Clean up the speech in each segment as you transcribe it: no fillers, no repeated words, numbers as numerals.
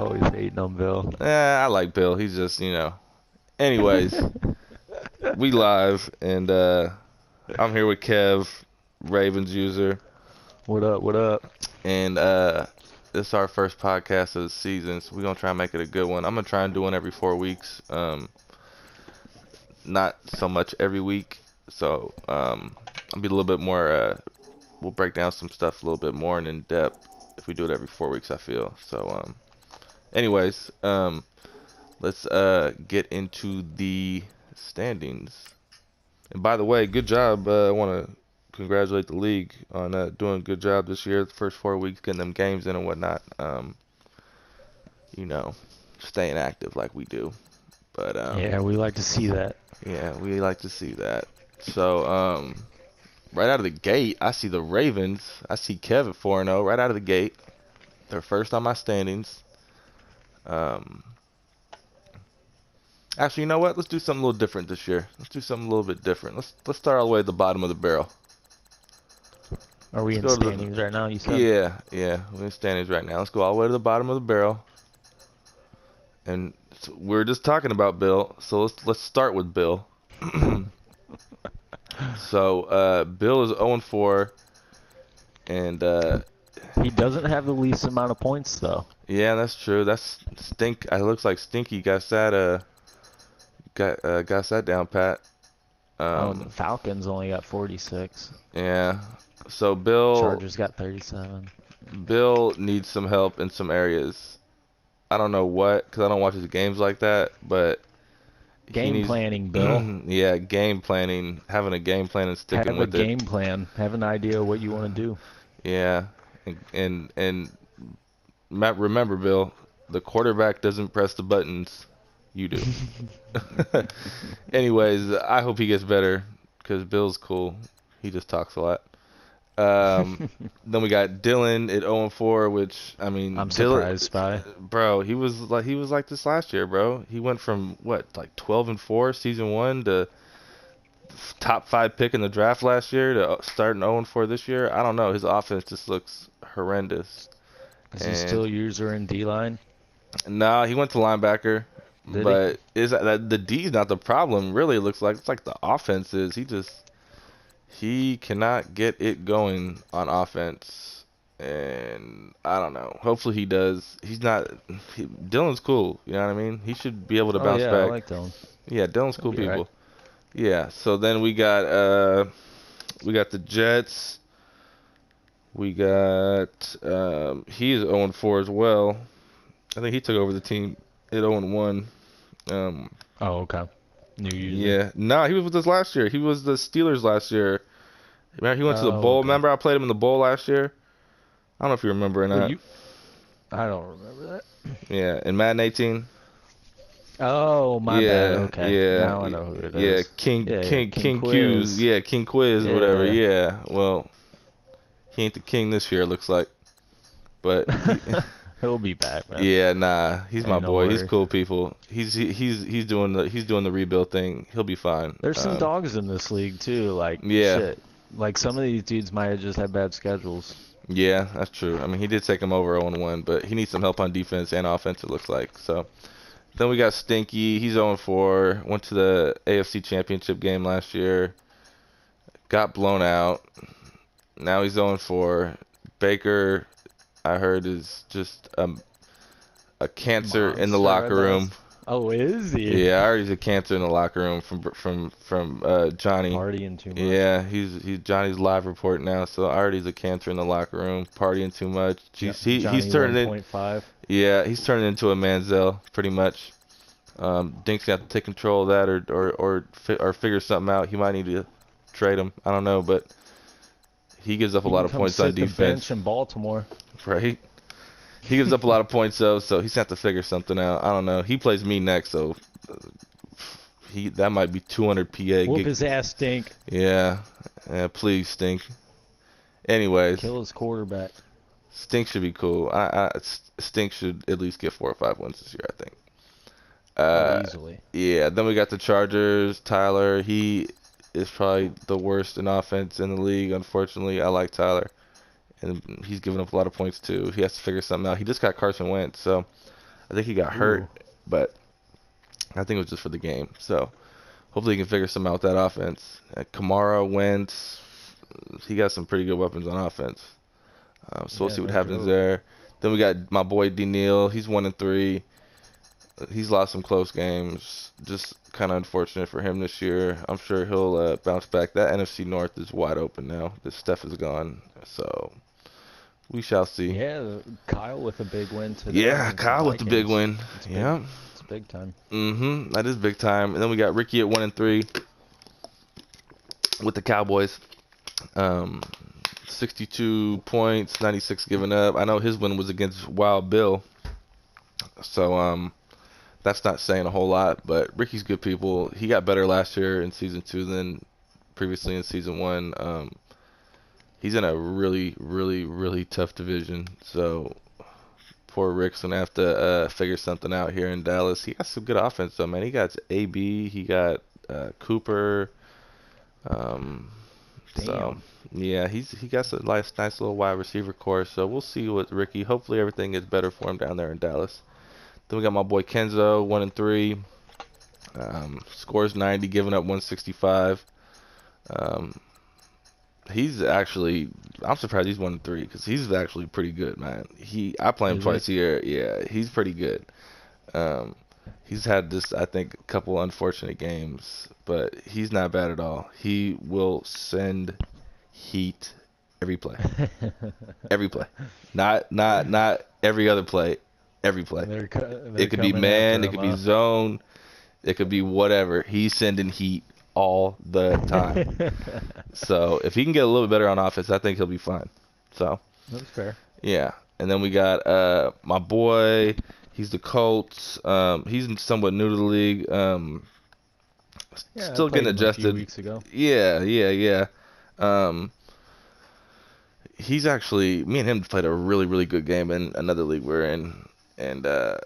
Always hating on Bill. I like Bill. He's just, Anyways, we live, and I'm here with Kev, Ravens user, What up? What up? and this is our first podcast of the season, so we're gonna try and make it a good one. I'm gonna try and do one every 4 weeks, not so much every week. So I'll be a little bit more. We'll break down some stuff a little bit more and in depth if we do it every 4 weeks. I feel so. Anyways, let's get into the standings. And by the way, good job. I want to congratulate the league on doing a good job this year. The first 4 weeks, getting them games in and whatnot. You know, staying active like we do. But Yeah, we like to see that. yeah, we like to see that. So right out of the gate, I see the Ravens. I see Kevin 4-0 right out of the gate. They're first on my standings. Um, Actually, you know what? Let's do something a little different this year. Let's do something a little bit different. Let's start all the way at the bottom of the barrel. Are we Let's in go to the standings right now, you said? yeah. We're in standings right now. Let's go all the way to the bottom of the barrel. And we're just talking about Bill, so let's start with Bill. So Bill is 0-4, and He doesn't have the least amount of points, though. yeah, that's true. That's stink. It looks like Stinky got that got that down pat. Oh, and the Falcons only got 46. Yeah. So Bill Chargers got 37. Bill needs some help in some areas. I don't know what, because I don't watch his games like that, but he Game needs, planning, Bill. yeah, game planning, having a game plan and sticking Have a with it. game plan. Have an idea what you want to do. Yeah, and remember, Bill, the quarterback doesn't press the buttons, you do. Anyways, I hope he gets better, because Bill's cool. He just talks a lot. Then we got Dylan at 0-4, which I mean, I'm Dylan, surprised by. bro, he was like this last year, bro. He went from what, like 12-4 season one to top 5 pick in the draft last year to starting 0-4 this year. I don't know. His offense just looks horrendous. Is he And still user in D-line? nah, he went to linebacker, Did he? but is that the D is not the problem? Really, it looks like it's like the offense is. He cannot get it going on offense, and I don't know. Hopefully he does. Dylan's cool. You know what I mean? He should be able to Oh bounce yeah, I back. like Dylan. Yeah, Dylan's He'll cool be alright. people. Yeah. So then we got the Jets. We got he's 0-4 as well. I think he took over the team at 0-1. Oh, okay. New user. Yeah. Nah, he was with us last year. He was the Steelers last year. Remember, he went to the Oh, bowl. okay. Remember, I played him in the bowl last year. I don't know if you remember or Well, not. I don't remember that. Yeah, in Madden 18. Oh, my bad. Yeah, Okay. yeah, Now I know who it yeah. is. King, Yeah, yeah. King, King King Q's. Quiz. Yeah, King Quiz, or whatever. Yeah. Yeah. Well, he ain't the king this year. It looks like, but He'll be back, man. yeah, nah. He's my Ain't no boy. He's worry. cool people. He's doing the rebuild thing. He'll be fine. There's some dogs in this league too. Like Yeah, shit. Like some of these dudes might have just had bad schedules. yeah, that's true. I mean, he did take him over 0-1, but he needs some help on defense and offense. It looks like so. Then we got Stinky. He's 0-4. Went to the AFC Championship game last year. Got blown out. Now he's 0-4. Baker, I heard, is just a cancer in the Monster locker at room. best. Oh, is he? Yeah, I heard he's a cancer in the locker room from Johnny. Partying too much. Yeah, he's Johnny's live report now. So I heard he's a cancer in the locker room, partying too much. He's turning in. 1.5. Yeah, he's turning into a Manziel pretty much. Dink's got to take control of that or figure something out. He might need to trade him. I don't know, but he gives up a He lot can of come points sit on the defense, bench in Baltimore. right? He gives up a lot of points though, so he's got to figure something out. I don't know. He plays me next, so that might be 200 PA. Whoop his ass, Stink. Yeah, please, Stink. Anyways, Kill his quarterback. Stink should be cool. Stink should at least get 4 or 5 wins this year, I think. Oh, easily. Yeah, then we got the Chargers. Tyler, he is probably the worst in offense in the league, unfortunately. I like Tyler, and he's giving up a lot of points too. He has to figure something out. He just got Carson Wentz, so I think he got hurt, Ooh. but I think it was just for the game. So hopefully he can figure something out with that offense. Kamara, Wentz, he got some pretty good weapons on offense. So we'll Yeah, see what no happens joke. there. Then we got my boy D Neal. He's 1-3. He's lost some close games. Just kind of unfortunate for him this year. I'm sure he'll bounce back. That NFC North is wide open now. This Steph is gone. So we shall see. Yeah, Kyle with a big win today Yeah, against the Kyle with the big Vikings. win. It's big. Yeah. It's big time. That is big time. And then we got Ricky at 1-3 with the Cowboys. 62 points, 96 given up. I know his win was against Wild Bill. So that's not saying a whole lot, but Ricky's good people. He got better last year in season 2 than previously in season 1. He's in a really, really, really tough division. So poor Rick's gonna have to figure something out here in Dallas. He got some good offense though, man. He got AB, he got Cooper. So Damn. yeah, he got a nice little wide receiver core. So we'll see with Ricky. Hopefully everything is better for him down there in Dallas. Then we got my boy Kenzo, 1-3. Scores 90, giving up 165. He's actually, I'm surprised he's 1-3 because he's actually pretty good, man. I play him Is he? twice a year. Yeah, he's pretty good. Um, he's had this, I think, a couple unfortunate games, but he's not bad at all. He will send heat every play, every play. Not every other play, every play. They're It could be coming after man, it him, could be zone, it could be whatever. He's sending heat all the time. So if he can get a little bit better on offense, I think he'll be fine. So That's fair. yeah. And then we got my boy. He's the Colts. He's somewhat new to the league. Yeah, I Still getting played him a few adjusted. weeks ago. Yeah. Um, he's actually, me and him played a really, really good game in another league we're in, and I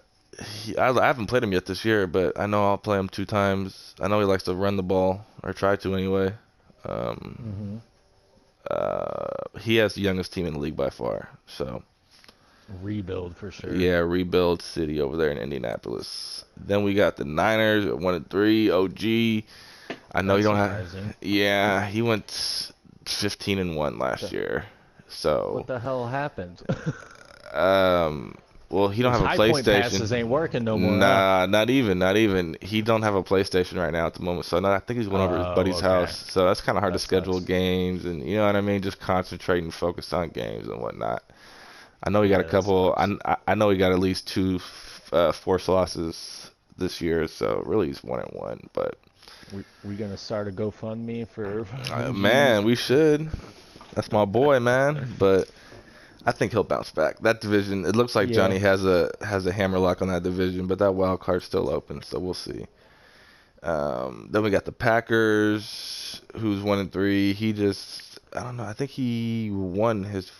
haven't played him yet this year, but I know I'll play him 2 times. I know he likes to run the ball, or try to anyway. hmm He has the youngest team in the league by far. So Rebuild for sure. yeah, rebuild city over there in Indianapolis. Then we got the Niners at 1-3. OG. I know you That's don't have. surprising. Yeah, he went 15-1 last year. So What the hell happened? well, he don't Those have a high point PlayStation. passes ain't working no more. Nah, not even. He don't have a PlayStation right now at the moment. So no, I think he's going over to his buddy's Okay. house. So that's kind of hard That to schedule sucks. games, and you know what I mean. Just concentrate and focus on games and whatnot. I know he got Yeah, a that couple. sucks. I know he got at least 2 forced losses this year. So really, he's 1-1. But We gonna start a GoFundMe for man, we should. That's my boy, man. But I think he'll bounce back. That division, it looks like Yeah. Johnny has a hammer lock on that division, but that wild card's still open, so we'll see. Then we got the Packers, who's 1-3. He just, I don't know. I think he won his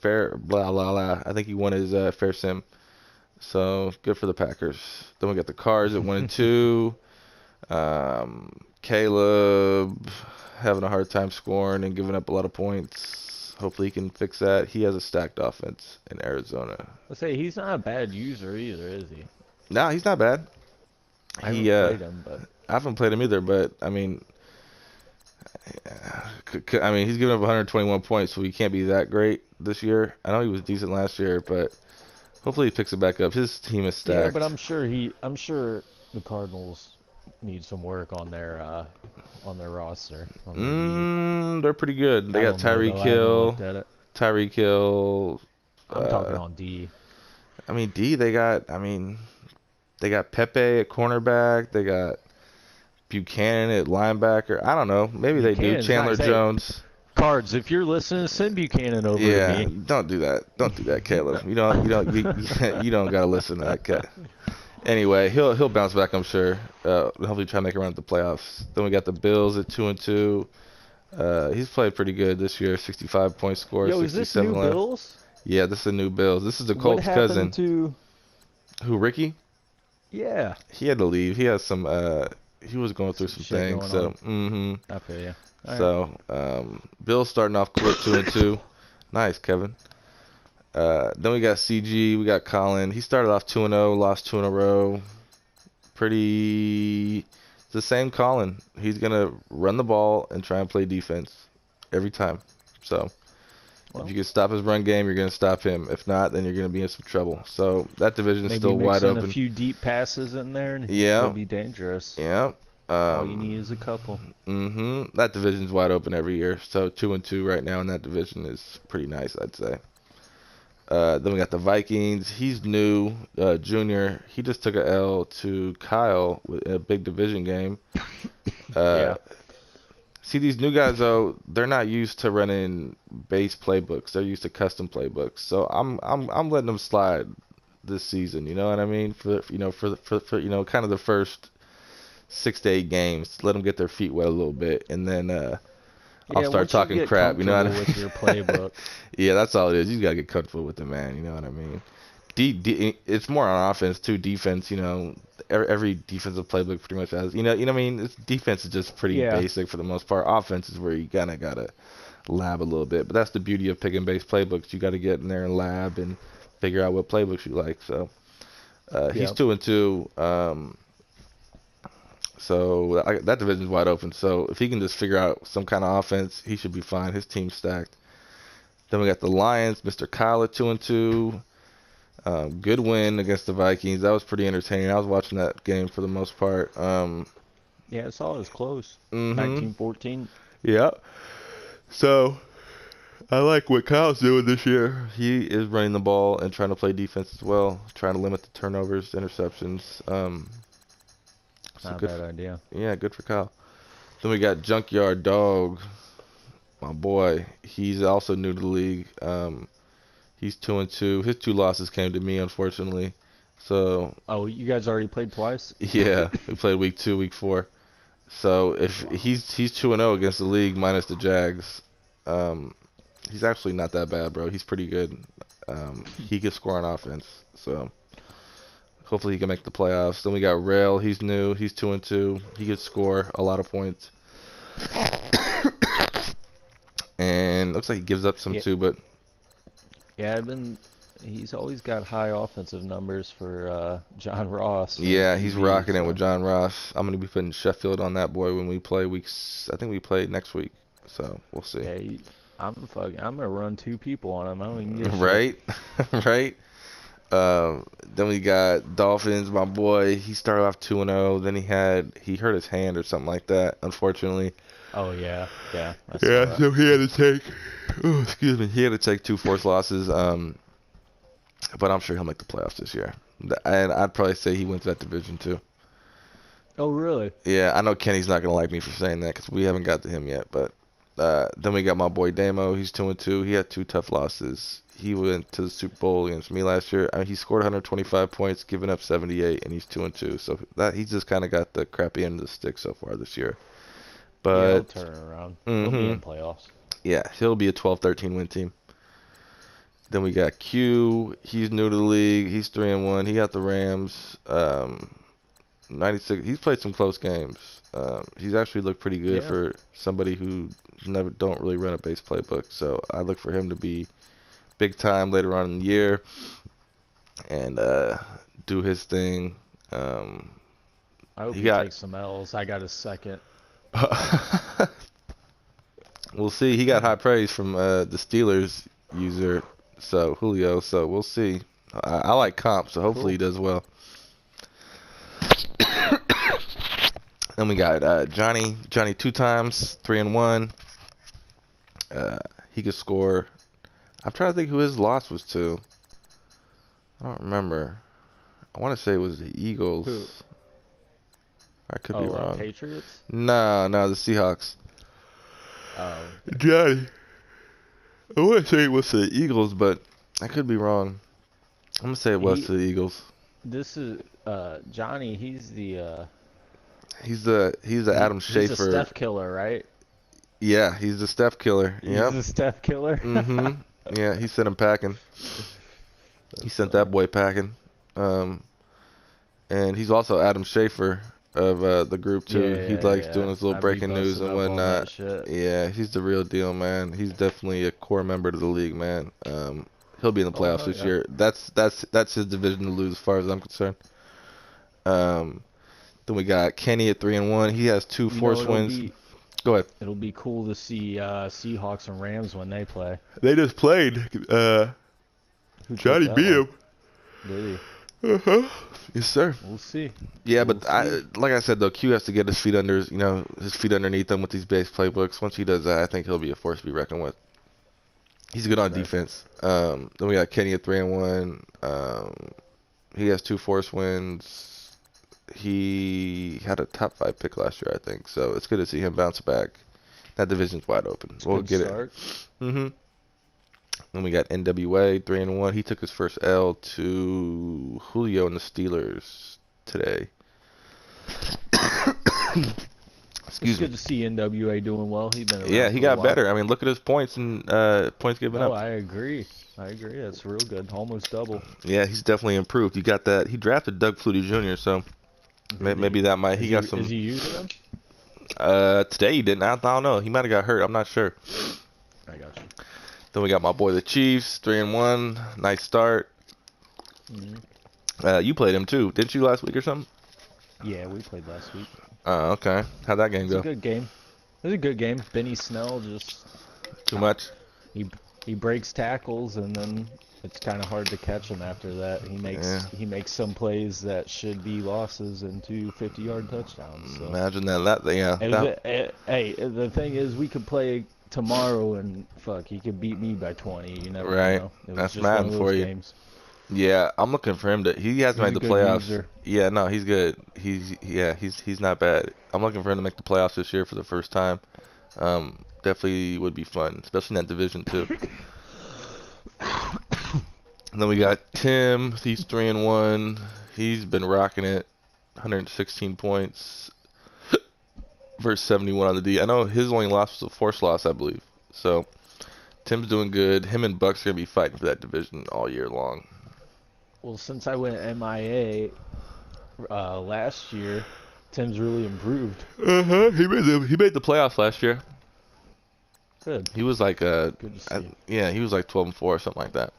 fair blah blah blah. I think he won his fair sim. So good for the Packers. Then we got the Cards at 1-2. Caleb having a hard time scoring and giving up a lot of points. Hopefully he can fix that. He has a stacked offense in Arizona. Let's say he's not a bad user either, is he? No, he's not bad. I haven't played him, but I haven't played him either, but I mean, he's given up 121 points, so he can't be that great this year. I know he was decent last year, but hopefully he picks it back up. His team is stacked. yeah, but I'm sure the Cardinals need some work on their roster. They're pretty good. They got Tyreek Hill. Tyreek Hill. I'm talking on D. I mean, D. They got Pepe at cornerback. They got Buchanan at linebacker. I don't know. Maybe they do. Buchanan's Chandler nice. Hey, Jones. Cards, if you're listening, send Buchanan over Yeah, to me. don't do that. Don't do that, Caleb. You don't gotta listen to that cat. Anyway, he'll bounce back, I'm sure. Hopefully try to make a run at the playoffs. Then we got the Bills at 2-2. He's played pretty good this year. 65 point score. Yo, is this 67 new left. Bills? Yeah, this is the new Bills. This is the What Colts' happened cousin. to? Who, Ricky? Yeah. He had to leave. He has some. He was going through some Shit things. going So, on. I feel you. All right. So, Bills starting off cool at 2-2. Nice, Kevin. Then we got CG, we got Colin. He started off 2-0, lost two in a row. Pretty. It's the same Colin. He's gonna run the ball and try and play defense every time. So if Well, you can stop his run game, you're gonna stop him. If not, then you're gonna be in some trouble. So that division is maybe still wide mix in a open. few deep passes in there, and he'll Yeah, be dangerous. yeah. All you need is a couple. That division's wide open every year. So 2-2 right now in that division is pretty nice, I'd say. Then we got the Vikings. He's new, junior. He just took a L to Kyle with a big division game. Uh, Yeah. See, these new guys though, they're not used to running base playbooks. They're used to custom playbooks. So I'm letting them slide this season. You know what I mean? For kind of the first 6 to 8 games, let them get their feet wet a little bit, and then I'll Yeah, start once you talking get crap. You know what comfortable I with mean? your playbook. Yeah, that's all it is. You just gotta get comfortable with the man. You know what I mean? It's more on offense too. Defense, every defensive playbook pretty much has. What I mean. Defense is just pretty Yeah. basic for the most part. Offense is where you kind of gotta lab a little bit. But that's the beauty of picking base playbooks. You gotta get in there and lab and figure out what playbooks you like. So he's Yeah. 2-2. So that division's wide open. So if he can just figure out some kind of offense, he should be fine. His team's stacked. Then we got the Lions, Mr. Kyle at 2-2. Good win against the Vikings. That was pretty entertaining. I was watching that game for the most part. Yeah, it's always close. Mhm. 1914. Yeah. So I like what Kyle's doing this year. He is running the ball and trying to play defense as well, trying to limit the turnovers, interceptions. So Not a good. bad idea. Yeah, good for Kyle. Then we got Junkyard Dog, my boy. He's also new to the league. He's 2-2. His two losses came to me, unfortunately. So Oh, you guys already played twice? yeah, we played week 2, week 4. So if Wow. he's 2-0 against the league minus the Jags, um, he's actually not that bad, bro. He's pretty good. He can score on offense, so hopefully he can make the playoffs. Then we got Rail. He's new. He's 2-2. He could score a lot of points, and looks like he gives up some Yeah, too. But yeah, he's always got high offensive numbers for John Ross on yeah, he's TV, rocking it with so John Ross. I'm gonna be putting Sheffield on that boy when we play weeks. I think we play next week, so we'll see. yeah, I'm gonna run two people on him. I don't even give a shit. Right, right. Then we got Dolphins, my boy. He started off 2-0. Then he hurt his hand or something like that, unfortunately. Oh yeah, yeah, I saw Yeah, that. so he had to take. Oh, excuse me. He had to take 2 forced losses. But I'm sure he'll make the playoffs this year. And I'd probably say he wins that division too. Oh really? Yeah, I know Kenny's not gonna like me for saying that because we haven't got to him yet. But then we got my boy Damo. He's 2-2. He had 2 tough losses. He went to the Super Bowl against me last year. I mean, he scored 125 points, giving up 78, and he's 2-2. So that he's just kind of got the crappy end of the stick so far this year. Yeah, he'll But turn it around. He'll be hmm in playoffs. yeah, he'll be a 12-13 win team. Then we got Q. He's new to the league. He's 3-1. He got the Rams. 96. He's played some close games. He's actually looked pretty good Yeah. for somebody who never don't really run a base playbook. So I look for him to be big time later on in the year and do his thing. I hope He he got. takes some L's. I got a second. We'll see. He got high praise from the Steelers user, so Julio. So we'll see. I like comp, so hopefully he Cool. does well. Then we got Johnny. Johnny 2 times, 3-1. He could score. I'm trying to think who his loss was to. I don't remember. I want to say it was the Who? Eagles. I could be wrong. Patriots? No, the Seahawks. Oh, Johnny. I want to say it was the Eagles, but I could be wrong. I'm gonna say it was he. to the Eagles. This is Johnny. He's the He's the Adam he's a Schaefer. Steph killer, right? Yeah, he's the Steph killer. He's Yep. a Steph killer. Mhm. Yeah, he sent him packing. He That's sent funny. that boy packing. And he's also Adam Schaefer of the group too. Yeah, He yeah, likes yeah. doing his little I be breaking news busting and up on that whatnot. shit. Yeah, he's the real deal, man. He's definitely a core member to the league, man. He'll be in the Oh playoffs hell this yeah. year. That's his division to lose, as far as I'm concerned. Um, then we got Kenny at 3-1. He has two You know forced wins. Go ahead. it'll be cool to see Seahawks and Rams when they play. They just played. Who took Johnny that beat one? him. Did Uh-huh. Yes, sir. he? We'll see. Yeah, We'll but see. like I said though, Q has to get his feet under, his feet underneath him with these base playbooks. Once he does that, I think he'll be a force to be reckoned with. He's good on Right. defense. Then we got Kenny at 3-1. He has two force wins. He had a top 5 pick last year, I think. So it's good to see him bounce back. That division's wide open. It's a We'll good get start. it. Mm-hmm. Then we got NWA 3-1. He took his first L to Julio and the Steelers today. Excuse It's me. good to see NWA doing well. He's been around Yeah, for he a got while. better. I mean, look at his points and points given No, up. I agree. That's real good. Almost double. Yeah, he's definitely improved. You got that. He drafted Doug Flutie Jr., so maybe that might. He got some. Is he using them? Today he didn't. I don't know. He might have got hurt. I'm not sure. I got you. Then we got my boy the Chiefs, 3-1. Nice start. Hmm. You played him too, didn't you, last week or something? Yeah, we played last week. Okay. How'd that game It's a go? good game. It was a good game. Benny Snell just Too much? he breaks tackles and then it's kind of hard to catch him after that. He makes some plays that should be losses into 50-yard touchdowns. So. Imagine that. Yeah. Hey, the thing is, we could play tomorrow and fuck, he could beat me by 20. You never Right. know. It was That's just Madden one of for those you. games. Yeah, I'm looking for him to. He hasn't He's made a the good playoffs. user. Yeah, no, he's good. He's not bad. I'm looking for him to make the playoffs this year for the first time. Definitely would be fun, especially in that division too. And then we got Tim. He's 3-1. He's been rocking it. 116 points versus 71 on the D. I know his only loss was a forced loss, I believe. So Tim's doing good. Him and Buck's gonna be fighting for that division all year long. Well, since I went MIA last year, Tim's really improved. He made the playoffs last year. Good. He was like Good to see. he was like 12-4 or something like that.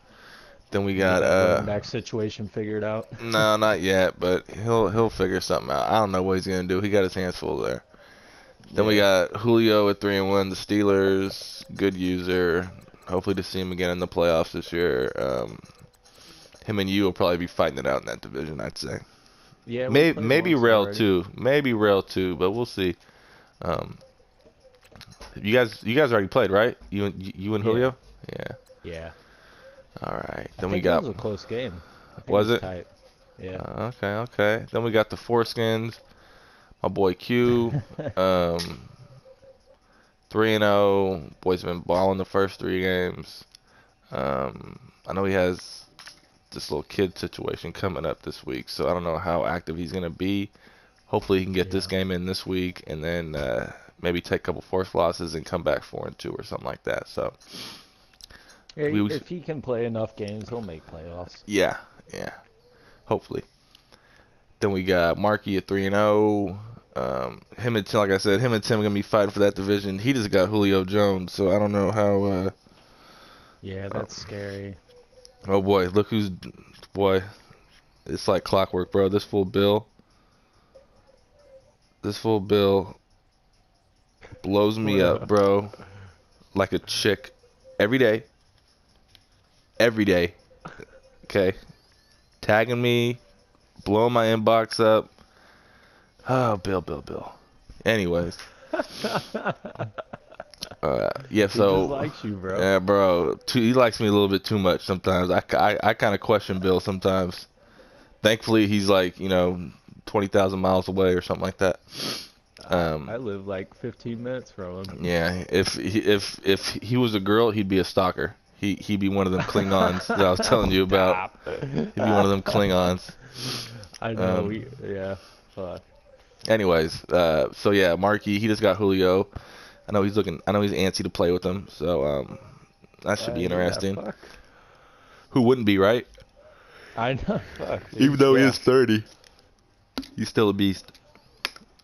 Then we Get got that running back situation figured out. no, not yet, but he'll figure something out. I don't know what he's gonna do. He got his hands full there. Then we got Julio at 3-1. The Steelers, good user. Hopefully to see him again in the playoffs this year. Him and you will probably be fighting it out in that division, I'd say. Yeah, Maybe Rail too. Maybe Rail too, but we'll see. You guys already played, right? You and Julio? Yeah. Yeah. All right. I Then we think got. it was a close game. I think Was it? Tight. Yeah. Okay. Then we got the Foreskins. My boy Q. 3-0. Boys have been balling the first 3 games. I know he has this little kid situation coming up this week, so I don't know how active he's gonna be. Hopefully he can get this game in this week, and then maybe take a couple forced losses and come back 4-2 or something like that. So Yeah, if he can play enough games, he'll make playoffs. yeah, hopefully. Then we got Marky at 3-0. Him and Tim, like I said, him and Tim are gonna be fighting for that division. He just got Julio Jones, so I don't know how. Yeah, that's scary. Oh boy, look who's boy. It's like clockwork, bro. This fool Bill blows me up, bro. Like a chick every day. Okay. Tagging me, blowing my inbox up. Oh, Bill. Anyways. Yeah, so. He just likes you, bro. Yeah, bro. He likes me a little bit too much sometimes. I kind of question Bill sometimes. Thankfully, he's like, 20,000 miles away or something like that. I live like 15 minutes from him. Yeah, if he was a girl, he'd be a stalker. He'd be one of them Klingons that I was telling you about. He'd be one of them Klingons. I know. Yeah. Fuck. Anyways, so yeah, Marky, he just got Julio. I know he's antsy to play with him, so that should be interesting. Who wouldn't be, right? I know. Fuck, dude. Even though he is 30, he's still a beast.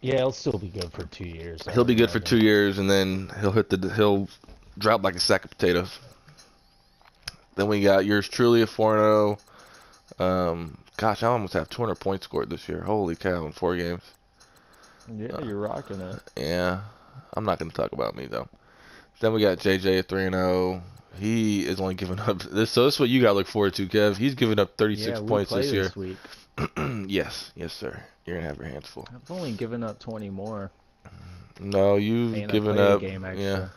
Yeah, he'll still be good for 2 years. He'll be good for 2 years, and then he'll drop like a sack of potatoes. Then we got yours truly at 4-0. Gosh, I almost have 200 points scored this year. Holy cow, in 4 games. Yeah, you're rocking it. Yeah, I'm not going to talk about me, though. Then we got JJ at 3-0. He is only giving up this. So this is what you got to look forward to, Kev. He's giving up 36 Yeah, we points play this year. this week. Yes, sir. You're gonna have your hands full. I've only given up 20 more. No, you've And given I played up. a game extra. Yeah,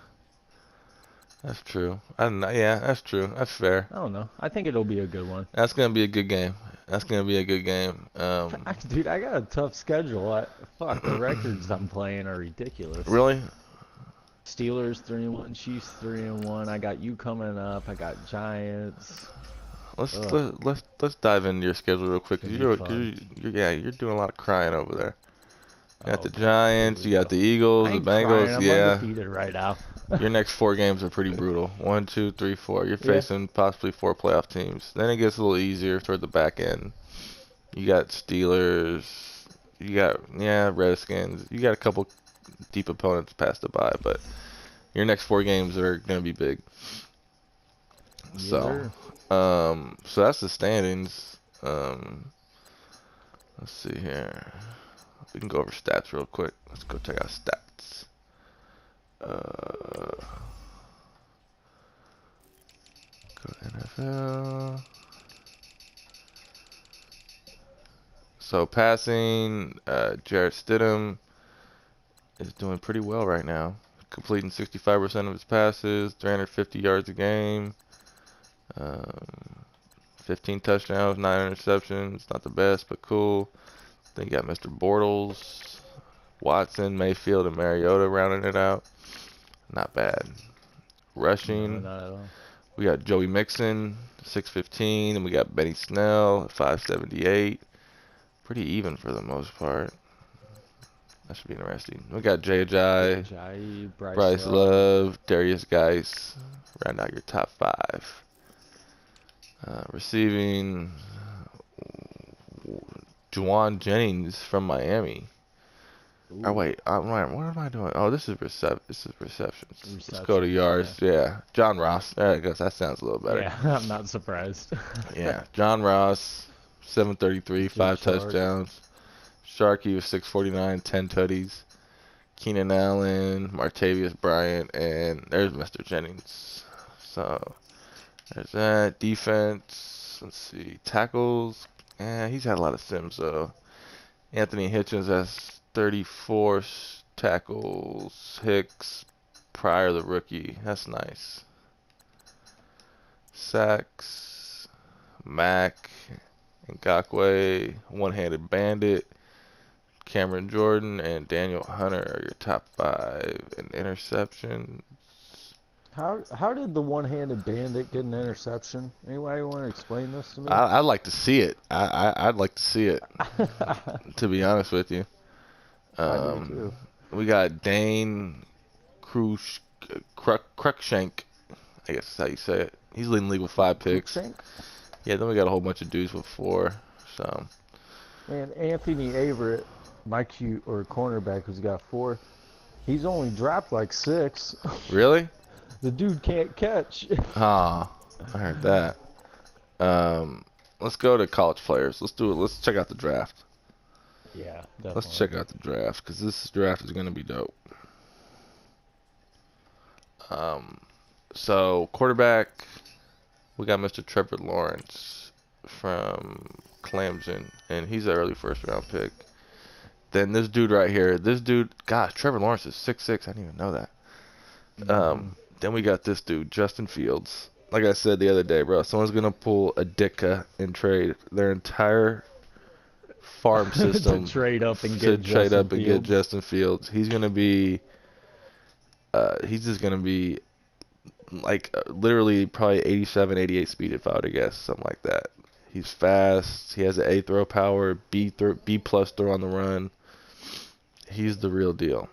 that's true. I don't know. Yeah, that's true. That's fair. I don't know. I think it'll be a good one. That's gonna be a good game. That's gonna be a good game. Dude, I got a tough schedule. Fuck, the records I'm playing are ridiculous. Really? Steelers 3-1, Chiefs 3-1. I got you coming up. I got Giants. Let's dive into your schedule real quick. You're doing a lot of crying over there. You got the Giants, you got the Eagles, the Bengals. I'm undefeated right now. Your next 4 games are pretty brutal. 1, 2, 3, 4. You're facing possibly 4 playoff teams. Then it gets a little easier toward the back end. You got Steelers. You got Redskins. You got a couple deep opponents past the bye, but your next 4 games are gonna be big. So that's the standings. Let's see here. We can go over stats real quick. Let's go check out stats. Go to NFL. So passing, Jarrett Stidham is doing pretty well right now. Completing 65% of his passes, 350 yards a game, 15 touchdowns, 9 interceptions. Not the best, but cool. Then you got Mr. Bortles, Watson, Mayfield, and Mariota rounding it out. Not bad. Rushing, No, not at all. we got Joey Mixon, 615, and we got Benny Snell, 578. Pretty even for the most part. That should be interesting. We got Jay Ajayi, Bryce Love, Darius Geis. Round out your top 5. Receiving, Juwan Jennings from Miami. Ooh. Oh wait, what am I doing? Oh, this is receptions. Let's go to yards. Yeah, John Ross. There it goes. That sounds a little better. Yeah, I'm not surprised. Yeah, John Ross, 733, 5 touchdowns. Sharkey was 649, 10 tutties. Keenan Allen, Martavius Bryant, and there's Mr. Jennings. So there's that. Defense. Let's see. Tackles. He's had a lot of sims though. Anthony Hitchens has 34 tackles. Hicks, Pryor the rookie. That's nice. Sacks. Mack, Ngakoue, one-handed bandit. Cameron Jordan and Daniel Hunter are your top 5 in interceptions. How did the one-handed bandit get an interception? Anybody want to explain this to me? I'd like to see it. I'd like to see it. To be honest with you. I do too. We got Dane Cruikshank. I guess that's how you say it. He's leading the league with 5 picks. Cruikshank? Yeah, then we got a whole bunch of dudes with 4. So. Man, Anthony Averett, my cornerback who's got 4, he's only dropped like 6. Really? The dude can't catch. I heard that. Let's go to college players. Let's do it. Let's check out the draft. Yeah, definitely. Let's check out the draft because this draft is going to be dope. So quarterback, we got Mr. Trevor Lawrence from Clemson, and he's an early first-round pick. Then this dude right here, gosh, Trevor Lawrence is 6'6". I didn't even know that. Then we got this dude, Justin Fields. Like I said the other day, bro, someone's going to pull a Ditka and trade their entire farm system to trade up and get Justin Fields. He's going to be he's just going to be like literally probably 87, 88 speed if I were to guess, something like that. He's fast. He has an A throw power, B plus throw on the run. He's the real deal.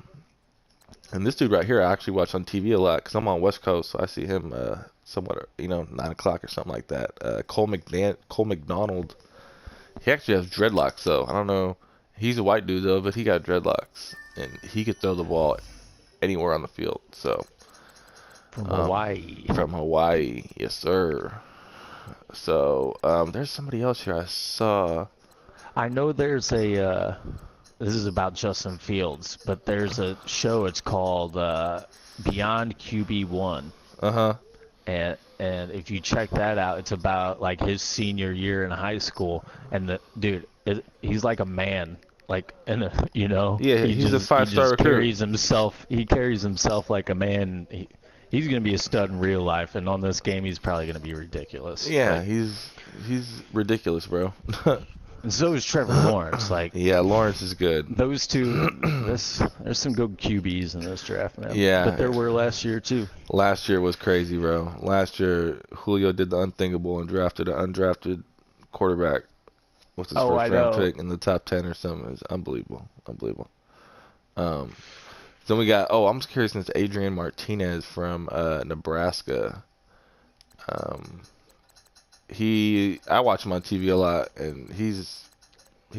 And this dude right here, I actually watch on TV a lot because I'm on West Coast, so I see him somewhat, 9 o'clock or something like that. Cole McDonald. He actually has dreadlocks, though. I don't know. He's a white dude, though, but he got dreadlocks. And he could throw the ball anywhere on the field. So from Hawaii. From Hawaii, yes, sir. So there's somebody else here I saw. I know there's a. This is about Justin Fields, but there's a show. It's called Beyond QB1. Uh-huh. And if you check that out, it's about like his senior year in high school, and the dude, he's like a man, like, and Yeah, he's a he five-star just recruit. carries himself like a man. He's gonna be a stud in real life, and on this game, he's probably gonna be ridiculous. Yeah, Like, he's ridiculous, bro. and so is Trevor Lawrence. Like, Yeah, Lawrence is good. those two, there's some good QBs in this draft, man. Yeah. But there were last year too. Last year was crazy, bro. Last year, Julio did the unthinkable and drafted an undrafted quarterback with his first round pick in the top 10 or something. It's unbelievable. Unbelievable. Then we got, I'm just curious, since Adrian Martinez from Nebraska. I watch him on TV a lot, and he's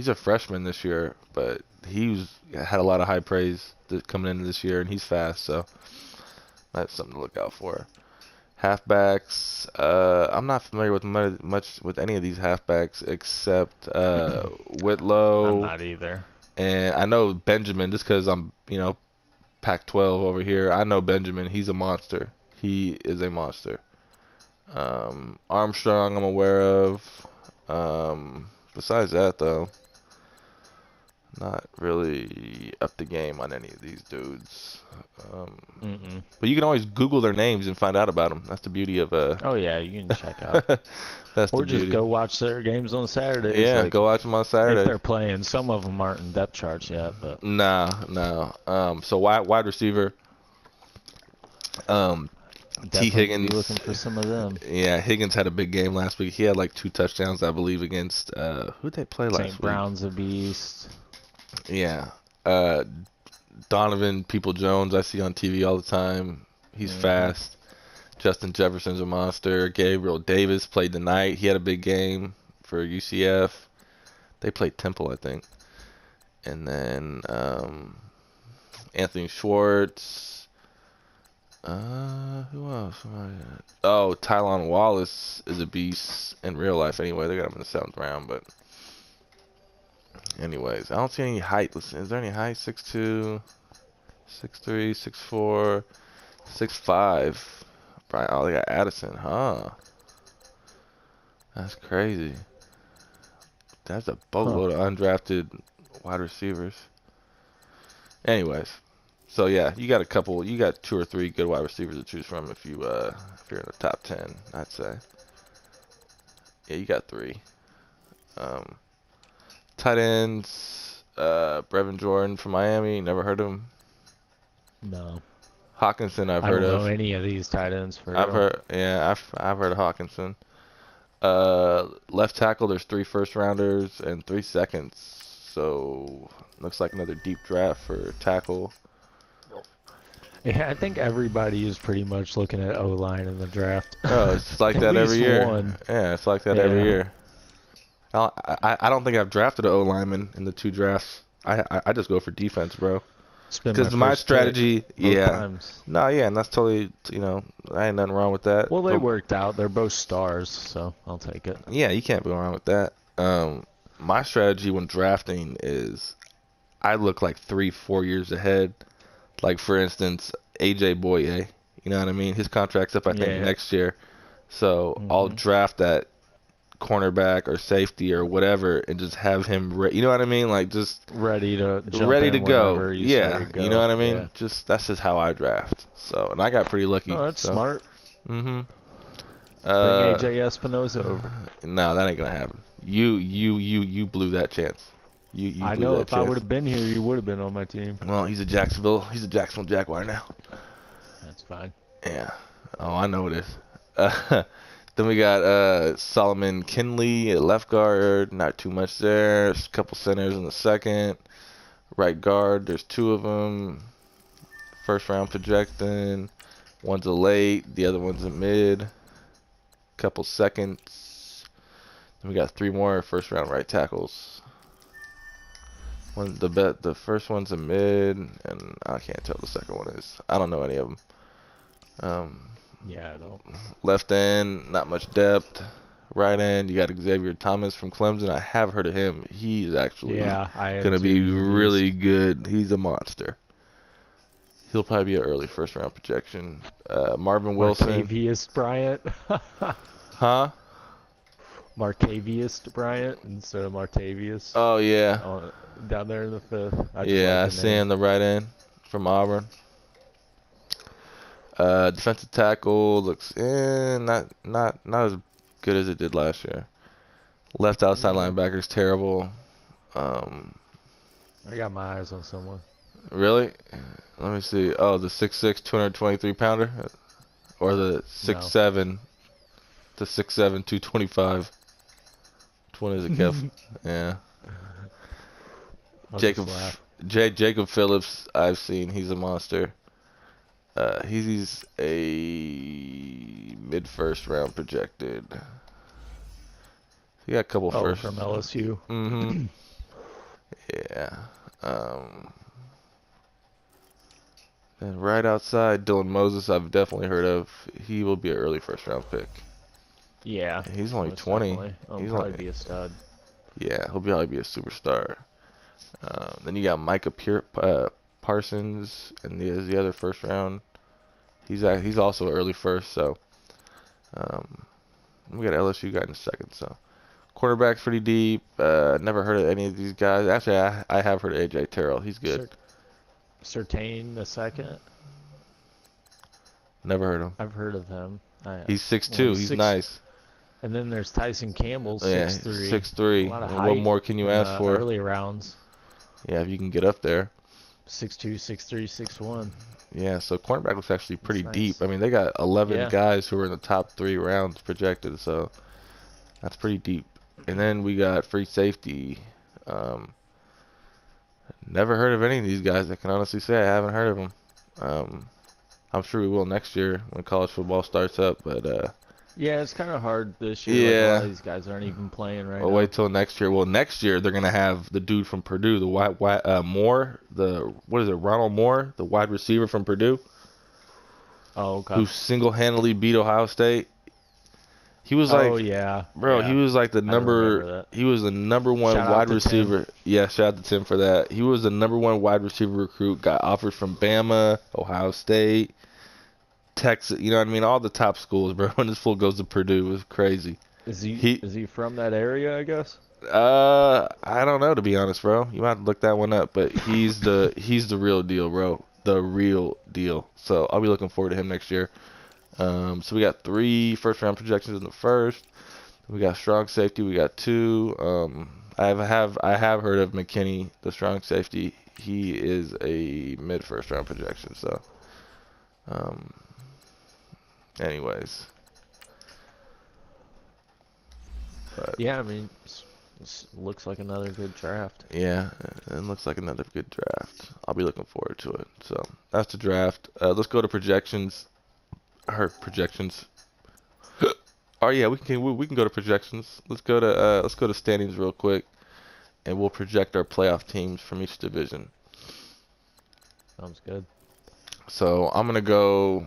a freshman this year, but had a lot of high praise coming into this year, and he's fast, so that's something to look out for. Halfbacks, I'm not familiar with much with any of these halfbacks except Whitlow. I'm not either. And I know Benjamin, just because I'm, Pac-12 over here. I know Benjamin. He's a monster. He is a monster. Armstrong, I'm aware of. Besides that, though, not really up the game on any of these dudes. But you can always Google their names and find out about them. That's the beauty of Oh yeah, you can check out. That's or the just beauty. go watch their games on Saturdays. Yeah, like, go watch them on if Saturday. they're playing. Some of them aren't in depth charts yet, but No. So wide receiver. T. Higgins. Be looking for some of them. Yeah, Higgins had a big game last week. He had like 2 touchdowns, I believe, against who'd they play last week? St. Brown's a beast. Yeah. Donovan People-Jones, I see on TV all the time. He's fast. Justin Jefferson's a monster. Gabriel Davis played tonight. He had a big game for UCF. They played Temple, I think. And then Anthony Schwartz. Who else? Oh, Tylon Wallace is a beast in real life anyway. They got him in the 7th round, but anyways, I don't see any height. Listen, is there any height? 6'2", 6'3", 6'4", 6'5". Oh, they got Addison, huh? That's crazy. That's a boatload of undrafted wide receivers. Anyways, so yeah, you got 2 or 3 good wide receivers to choose from if you're in the top 10, I'd say. Yeah, you got 3. Tight ends, Brevin Jordan from Miami, never heard of him. No. Hawkinson, I've heard of. I don't know any of these tight ends for I've heard of Hawkinson. Left tackle, there's 3 first rounders and 3 seconds. So looks like another deep draft for tackle. Yeah, I think everybody is pretty much looking at O-line in the draft. Oh, it's like that every year. Yeah, it's like that every year. I don't think I've drafted an O-lineman in the 2 drafts. I just go for defense, bro. Because my strategy, times. No, yeah, and that's totally, I ain't nothing wrong with that. Well, they worked out. They're both stars, so I'll take it. Yeah, you can't go wrong with that. My strategy when drafting is I look like 3-4 years ahead. Like, for instance, AJ Boye, you know what I mean? His contract's up, I think, next year. So I'll draft that cornerback or safety or whatever and just have him you know what I mean, like just ready to go. Yeah, go. You know what I mean. Yeah. That's just how I draft. So, and I got pretty lucky. Oh, that's smart. Bring AJ Espinosa over. No, that ain't gonna happen. You blew that chance. You I blew know that if chance. I would have been here, you would have been on my team. Well, he's a Jacksonville Jaguar now. That's fine. Yeah. Oh, I know it is. Then we got Solomon Kinley at left guard. Not too much there. There's a couple centers in the 2nd. Right guard, there's 2 of them. First round projecting. One's a late. The other one's a mid. Couple seconds. Then we got 3 more first round right tackles. The first one's a mid, and I can't tell the second one is. I don't know any of them. Yeah, I don't. Left end, not much depth. right end. You got Xavier Thomas from Clemson. I have heard of him. He's actually Yeah, I am gonna too. be He's a really beast. good. He's a monster. He'll probably be an early first round projection. Marvin Wilson. Martavius Bryant. Huh? Martavius Bryant instead of Martavius. Oh yeah. Oh, down there in the fifth. I just like Yeah, I the see name. him the right end from Auburn. Defensive tackle looks not as good as it did last year. Left outside Yeah, linebacker's terrible. Um, I got my eyes on someone. really? Let me see. Oh, the 6'6", 223-pounder, or the No. 6'7", the 6'7", 225. Which one is it, Kev? Yeah. I'll just Jacob laugh. Jacob Phillips, I've seen. He's a monster. He's a mid first round projected. He got a couple Oh, firsts. from LSU. Mm-hmm. Yeah. Um, and right outside, Dylan Moses, I've definitely heard of. He will be an early first round pick. Yeah, He's only most 20. definitely. I'll He's probably only, be a stud. yeah, he'll probably be a superstar. Then you got Micah Parsons, and the other first round. He's also early first, so we got LSU guy in a second. So quarterback's pretty deep. Never heard of any of these guys. Actually, I have heard of AJ Terrell. He's good. Certain the second. Never heard of him. I've heard of him. He's Well, 6'2". he's He's six. nice. And then there's Tyson Campbell, Yeah, 6'3". A 6'3". lot of And what height more can you in ask the for? early rounds. Yeah, if you can get up there. 6'2", 6'3", 6'1". Yeah, so cornerback looks actually pretty That's deep. nice. I mean, they got 11 Yeah. guys who are in the top 3 rounds projected, so that's pretty deep. And then we got free safety. Um, Never heard of any of these guys. I can honestly say I haven't heard of them. I'm sure we will next year when college football starts up, but Yeah, it's kind of hard this year. Like, a lot yeah, of these guys aren't even playing right I'll now. wait till next year. Well, next year they're gonna have the dude from Purdue, the Moore, what is it, Ronald Moore, the wide receiver from Purdue, Oh, okay. who single-handedly beat Ohio State. He was Oh, like, yeah. bro, Yeah. I remember that. he was the number one Shout out wide to Tim. receiver. Yeah, shout out to Tim for that. He was the number one wide receiver recruit. Got offers from Bama, Ohio State, Texas. You know what I mean? All the top schools, bro. When this fool goes to Purdue, it was crazy. Is He, he from that area, I guess? I don't know, to be honest, bro. You might have to look that one up, but he's the real deal, bro. The real deal. So I'll be looking forward to him next year. So we got 3 first round projections in the first. We got strong safety. We got 2. I have heard of McKinney, the strong safety. He is a mid first round projection. So, um, anyways, but Yeah, I mean, looks like another good draft. yeah, it looks like another good draft. I'll be looking forward to it. So that's the draft. Let's go to projections. Her projections. Oh yeah, we can go to projections. Let's go to standings real quick, and we'll project our playoff teams from each division. Sounds good. So I'm gonna go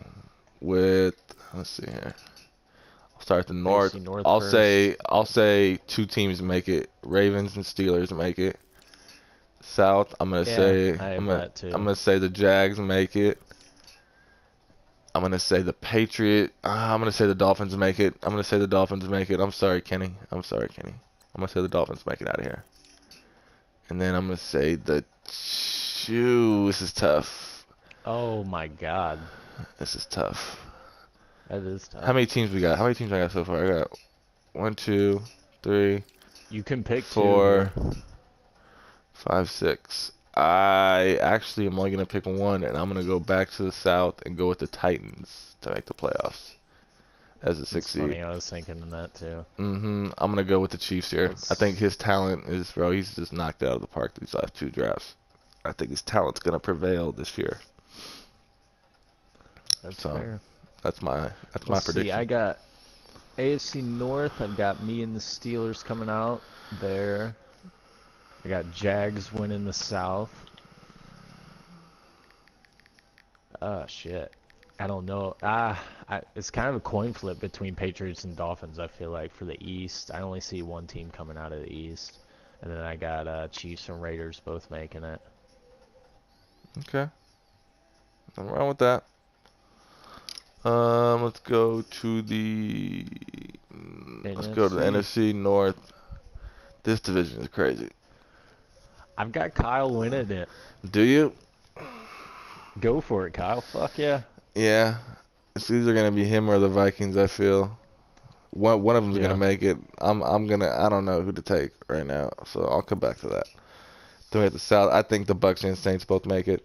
with, let's see here. I'll start at the North. AFC North first. I'll say 2 teams make it. Ravens and Steelers make it. South, Yeah, I have that too. I'm gonna say the Jags make it. I'm gonna say the I'm gonna say the Dolphins make it. I'm gonna say the Dolphins make it. I'm sorry, Kenny. I'm gonna say the Dolphins make it out of here. And then I'm gonna say this is tough. Oh my God, This is tough. that is tough. How many teams we got? How many teams I got so far? I got 1, 2, 3, You can pick 4, 2. 5, 6. I actually am only gonna pick one, and I'm gonna go back to the South and go with the Titans to make the playoffs as a 6th It's seed. funny, I was thinking of that too. I'm gonna go with the Chiefs here. I think his talent is, bro. He's just knocked it out of the park these last 2 drafts. I think his talent's gonna prevail this year. That's So fair. that's my Let's prediction. see, I got AFC North. I've got me and the Steelers coming out there. I got Jags winning the South. Oh shit. I don't know. It's kind of a coin flip between Patriots and Dolphins. I feel like for the East, I only see one team coming out of the East, and then I got Chiefs and Raiders both making it. Okay, nothing wrong with that. Let's go to the NFC. NFC North. This division is crazy. I've got Kyle winning it. Do you? Go for it, Kyle. Fuck yeah. Yeah. It's either gonna be him or the Vikings. I feel one of them's gonna Yeah. make it. I don't know who to take right now, so I'll come back to that. Then we have the South. I think the Bucks and Saints both make it.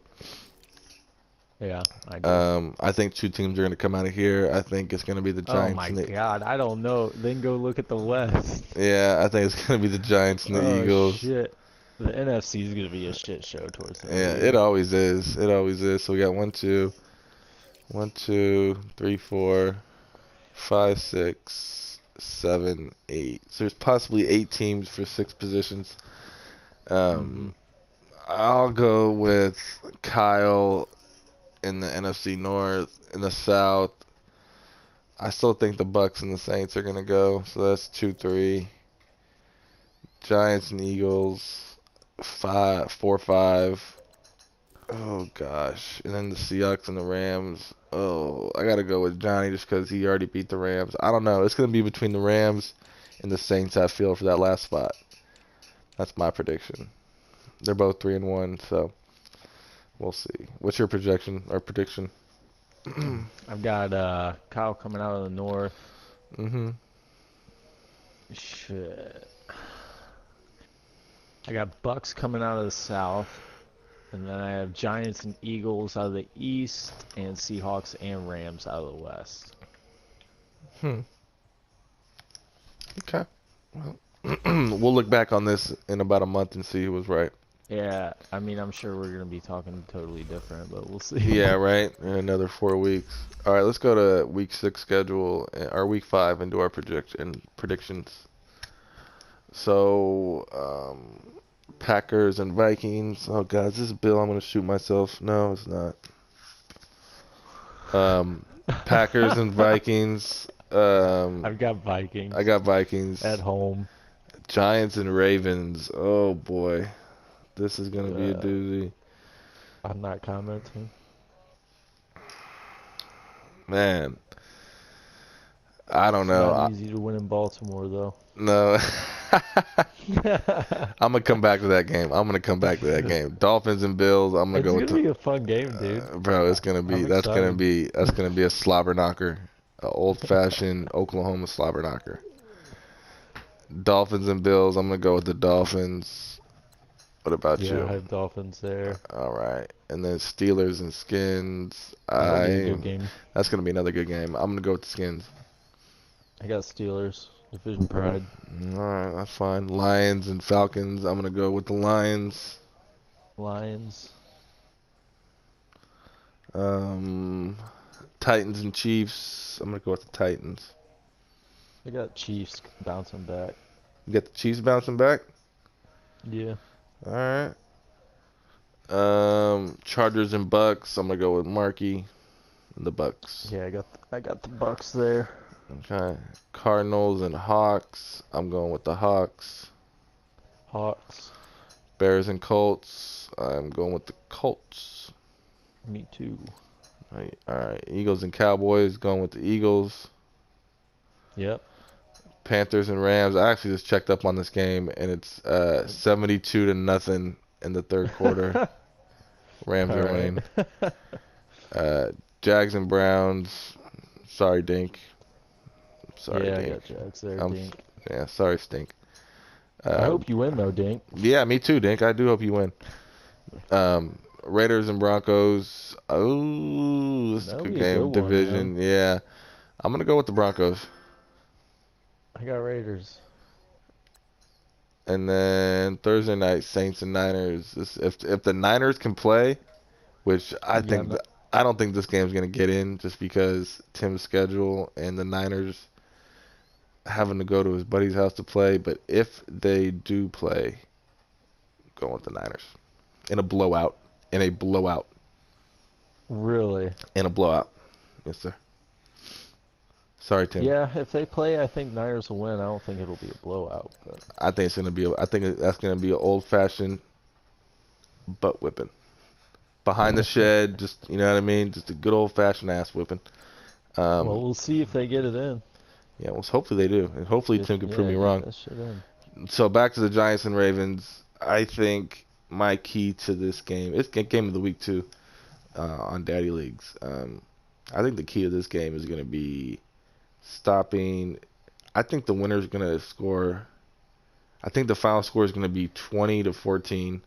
Yeah, I do. I think two teams are gonna come out of here. I think it's gonna be the Oh Giants my and the God, I don't know. Then go look at the West. yeah. I think it's gonna be the Giants and the Oh Eagles. shit. The NFC is gonna be a shit show towards the end of Yeah, the it year. always is. It always is. So we got 1, 2, 3, 4, 5, 6, 7, 8. So there's possibly 8 teams for 6 positions. Hmm. Um, I'll go with Kyle in the NFC North. In the South, I still think the Bucks and the Saints are gonna go. So that's 2, 3. Giants and Eagles, 5, 4, 5. Oh gosh, and then the Seahawks and the Rams. Oh, I gotta go with Johnny just because he already beat the Rams. I don't know. It's gonna be between the Rams and the Saints. I feel for that last spot. That's my prediction. They're both 3-1, so we'll see. What's your projection or prediction? I've got Kyle coming out of the North. Mhm. Shit. I got Bucks coming out of the South. And then I have Giants and Eagles out of the East, and Seahawks and Rams out of the West. Hmm. Okay. Well, we'll look back on this in about a month and see who was right. Yeah, I mean, I'm sure we're going to be talking totally different, but we'll see. Yeah, right. In another 4 weeks. All right, let's go to week 6 schedule or week 5 and do our predictions. So, Packers and Vikings. Oh God, is this Bill? I'm gonna shoot myself. No, it's not. Packers and Vikings. I've got Vikings I got Vikings. at home. Giants and Ravens. Oh boy, this is gonna be a Uh, doozy. I'm not commenting. Man, I don't It's know. not easy to win in Baltimore, though. No. I'm gonna come back to that game. I'm gonna come back to that game. Dolphins and Bills. I'm gonna It's go with gonna be a fun game, dude. bro. It's gonna be I'm excited. that's gonna be a slobber knocker, a old fashioned Oklahoma slobber knocker. Dolphins and Bills. I'm gonna go with the Dolphins. What about Yeah, I you? have Dolphins there. All right, and then Steelers and Skins. That'll be a good game. That's gonna be another good game. I'm gonna go with the Skins. I got Steelers. Division pride. All right, that's fine. Lions and Falcons. I'm gonna go with the Lions. Lions. Um, Titans and Chiefs. I'm gonna go with the Titans. I got Chiefs bouncing back. You got the Chiefs bouncing back. Yeah. All right. Chargers and Bucks. I'm gonna go with Markey and the Bucks. Yeah, I got the Bucks there. Okay. Cardinals and Hawks. I'm going with the Hawks. Hawks. Bears and Colts. I'm going with the Colts. Me too. All right. Eagles and Cowboys. Going with the Eagles. Yep. Panthers and Rams. I actually just checked up on this game, and it's 72-0 in the third quarter. Rams All are right. winning. Jags and Browns. Sorry, Dink. Sorry, Yeah, I Dink. got Jags there, I'm, Dink. yeah, sorry, Stink. I hope you win though, Dink. Yeah, me too, Dink. I do hope you win. Raiders and Broncos. Oh, this is a That'll good be a game. good one, Division. man. Yeah. I'm going to go with the Broncos. I got Raiders. And then Thursday night, Saints and Niners. If the Niners can play, which Yeah, I don't think this game's going to get in just because Tim's schedule and the Niners having to go to his buddy's house to play. But if they do play, go with the Niners. In a blowout. In a blowout. really. In a blowout. Yes, sir. Sorry, Tim. Yeah, if they play, I think Niners will win. I don't think it'll be a blowout, but I think it's gonna be. I think that's gonna be an old-fashioned butt whipping behind the shed. Just you know what I mean. Just a good old-fashioned ass whipping. well, Um, we'll see if they get it in. yeah. Well, hopefully they do, and hopefully Tim can prove me Get wrong. that shit in. So back to the Giants and Ravens. I think my key to this game. It's game of the week too. On Daddy Leagues. I think the key to this game is gonna be stopping. I think the winner's gonna score. I think the final score is gonna be 20-14.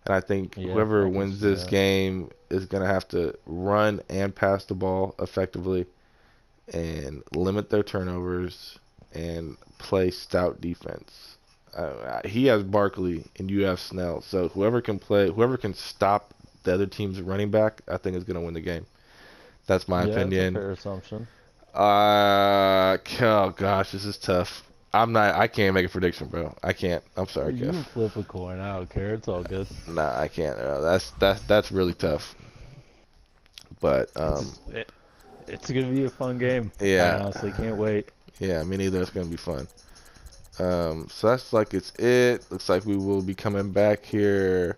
And I think Yeah, whoever I can wins see this that. game is going to have to run and pass the ball effectively and limit their turnovers and play stout defense. He has Barkley and you have Snell. So whoever can stop the other team's running back, I think is going to win the game. That's my Yeah, it's a opinion. fair assumption. Oh gosh, this is tough. I can't make a prediction, bro. I can't. I'm sorry, You Kev. can flip a coin. I don't care. It's all good. Nah, I can't. That's really tough. But It's gonna be a fun game. I yeah, honestly can't wait. yeah, me neither. It's gonna be fun. So that's like it's it. Looks like we will be coming back here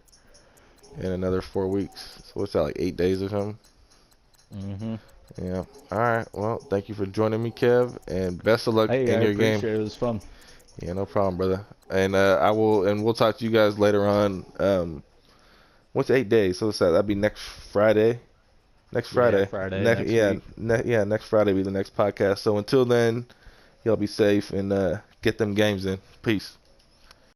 in another 4 weeks. So what's that, like 8 days or something? Mhm. Yeah. All right. Well, thank you for joining me, Kev, and best of luck Hey, in I your game. appreciate it. It was fun. Yeah, no problem, brother. And we'll talk to you guys later on. What's 8 days? So what's that? That'd be next Friday. Next Yeah, Friday. Friday next week. Next Friday will be the next podcast. So until then, y'all be safe and get them games in. Peace.